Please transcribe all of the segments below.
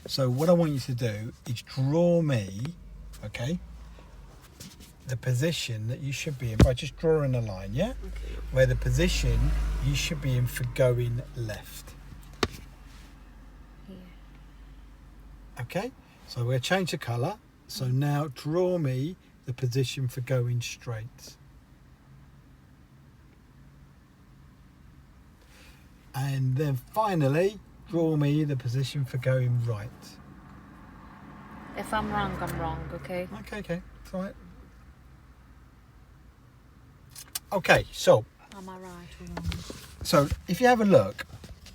So what I want you to do is draw me, okay, the position that you should be in by just drawing a line, yeah? Okay. Where the position you should be in for going left. Here. Okay, so we'll change the colour. So now draw me the position for going straight. And then finally, draw me the position for going right. If I'm wrong, I'm wrong, okay? Okay, it's all right. Okay, so Am I right or wrong? So if you have a look,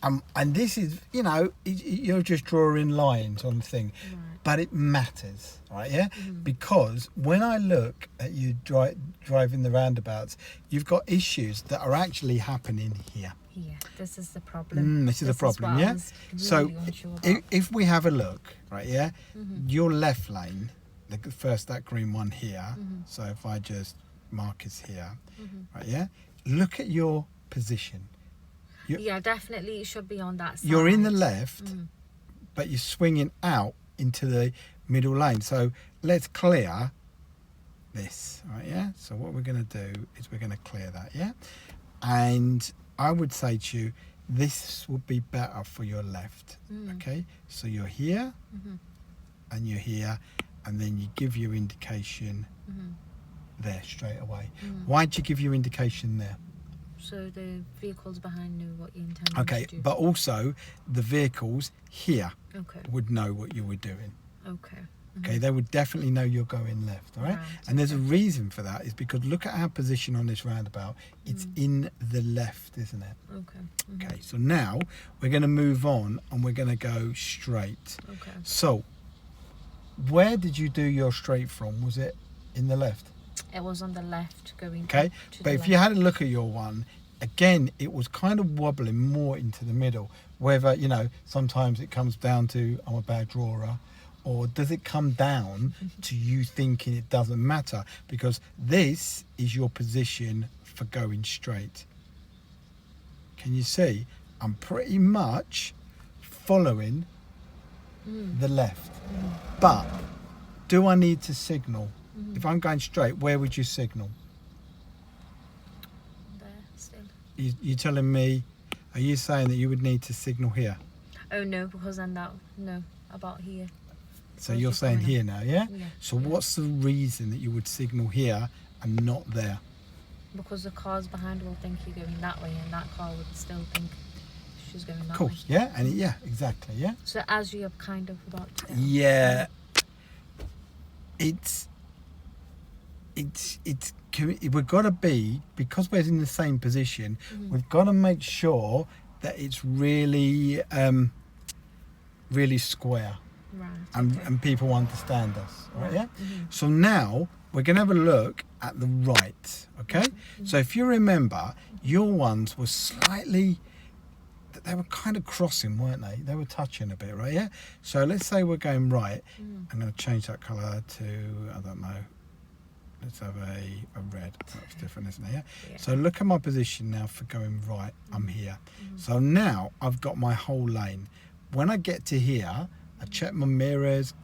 and this is, you know, you're just drawing lines on the thing, Right. but it matters, right? Yeah, Mhm. because when I look at you driving the roundabouts, you've got issues that are actually happening here. Yeah, this is the problem. This is the problem, what I yeah. was So really unsure about. if we have a look, right? Yeah, Mhm. your left lane, that green one here. Mhm. So if I just mark is here, Mhm. right? Yeah, look at your position. Yeah, definitely it should be on that side. You're in the left, Mhm. but you're swinging out into the middle lane. So let's clear this, right? Yeah. So what we're going to do is we're going to clear that, yeah. And I would say to you, this would be better for your left. Mm. Okay. So you're here, Mhm. and you're here, and then you give your indication Mhm. there straight away. Mm. Why'd you give your indication there? So the vehicles behind knew what you intended Okay, to do. but also the vehicles here Okay. would know what you were doing. Okay. Okay, they would definitely know you're going left, all right? Right, And there's a okay. reason for that, is because look at our position on this roundabout. It's in the left, isn't it? Okay. Mhm. Okay, so now we're going to move on and we're going to go straight. Okay. So, where did you do your straight from? Was it in the left? It was on the left going Okay, to but the if you left. had a look at your one, again, it was kind of wobbling more into the middle. Whether, you know, sometimes it comes down to, I'm a bad drawer, or does it come down to you thinking it doesn't matter? Because this is your position for going straight. Can you see? I'm pretty much following the left. But do I need to signal? If I'm going straight, where would you signal? There still. You're telling me, are you saying that you would need to signal here? Oh no, because I'm that no about here. So Because you're saying coming here up. now, yeah? Yeah. So yeah. what's the reason that you would signal here and not there? Because the cars behind will think you're going that way, and that car would still think she's going that Of course, way. yeah? And yeah, exactly, yeah? So as you're kind of about to go. Yeah. We've got to be, because we're in the same position, we've got to make sure that it's really, really square. Right. And people understand us, right? Yeah. Mhm. So now we're going to have a look at the right. Okay. So if you remember, your ones were slightly. They were kind of crossing, weren't they? They were touching a bit, right? Yeah. So let's say we're going right. I'm going to change that colour to, I don't know. Let's have a red. That's different, isn't it? Yeah? Yeah. So look at my position now for going right. I'm here. So now I've got my whole lane. When I get to here, I check my mirrors,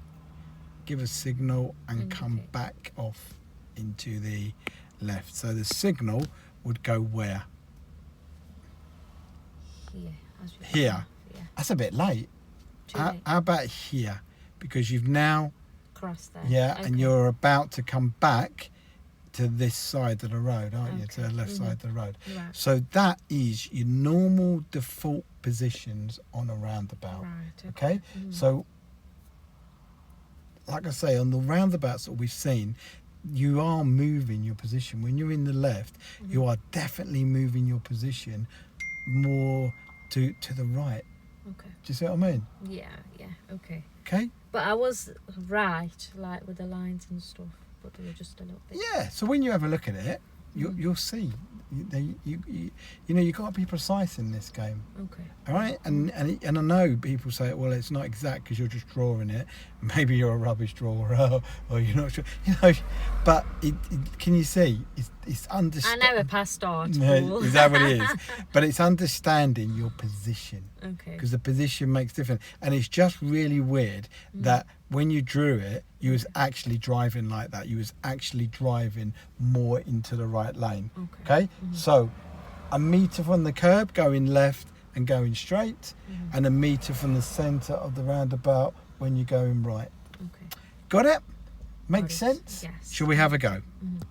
give a signal, and come Indicate. back off into the left. So the signal would go where? Here. As you Here. Yeah. That's a bit late. Too How late. about here? Because you've now, Cross there. yeah, Okay. and you're about to come back to this side of the road, aren't you? To the Okay. left side of the road. Right. So that is your normal default positions on a roundabout. Right. Okay, so like I say, on the roundabouts that we've seen, you are moving your position. When you're in the left, you are definitely moving your position more to the right. Okay. Do you see what I mean? Yeah. Yeah. Okay. Okay. But I was right, like with the lines and stuff, but they were just a little bit. Yeah. So when you have a look at it, you'll see. You know, you've got to be precise in this game. Okay. All right, and I know people say, well, it's not exact because you're just drawing it. Maybe you're a rubbish drawer, or you're not sure, you know. But can you see? it's I understanding. never passed art. Is that what it is? But it's understanding your position, Okay. because the position makes difference. And it's just really weird that when you drew it, you was actually driving like that. You was actually driving more into the right lane. Okay. So a metre from the curb going left and going straight, and a metre from the centre of the roundabout when you're going right. Okay. Got it? Makes Got it. sense? Yes. Shall we have a go? Mhm.